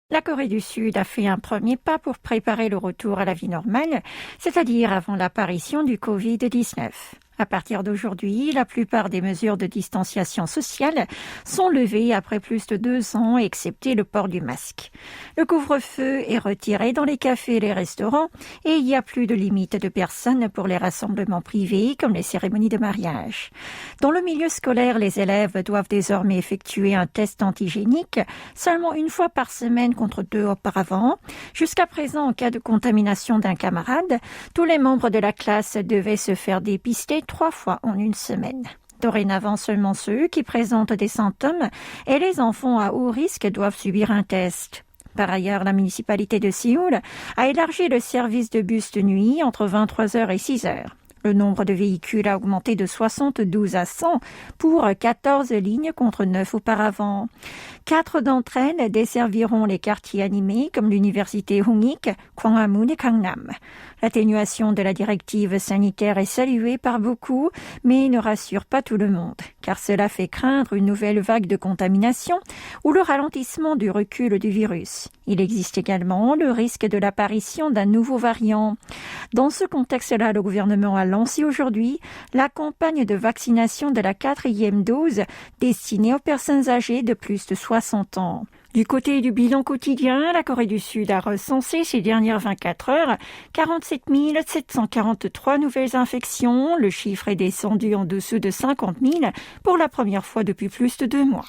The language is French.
La Corée du Sud a fait un premier pas pour préparer le retour à la vie normale, c'est-à-dire avant l'apparition du Covid-19. À partir d'aujourd'hui, la plupart des mesures de distanciation sociale sont levées après plus de 2 ans, excepté le port du masque. Le couvre-feu est retiré dans les cafés et les restaurants et il n'y a plus de limite de personnes pour les rassemblements privés comme les cérémonies de mariage. Dans le milieu scolaire, les élèves doivent désormais effectuer un test antigénique seulement 1 fois par semaine contre 2 auparavant. Jusqu'à présent, en cas de contamination d'un camarade, tous les membres de la classe devaient se faire dépister 3 fois en 1 semaine. Dorénavant, seulement ceux qui présentent des symptômes et les enfants à haut risque doivent subir un test. Par ailleurs, la municipalité de Séoul a élargi le service de bus de nuit entre 23h et 6h. Le nombre de véhicules a augmenté de 72 à 100 pour 14 lignes contre 9 auparavant. 4 d'entre elles desserviront les quartiers animés comme l'université Hongik, Gwanghwamun et Gangnam. L'atténuation de la directive sanitaire est saluée par beaucoup, mais ne rassure pas tout le monde, car cela fait craindre une nouvelle vague de contamination ou le ralentissement du recul du virus. Il existe également le risque de l'apparition d'un nouveau variant. Dans ce contexte-là, le gouvernement a lancé aujourd'hui la campagne de vaccination de la 4e dose destinée aux personnes âgées de plus de 60 ans. Du côté du bilan quotidien, la Corée du Sud a recensé ces dernières 24 heures 47 743 nouvelles infections. Le chiffre est descendu en dessous de 50 000 pour la première fois depuis plus de 2 mois.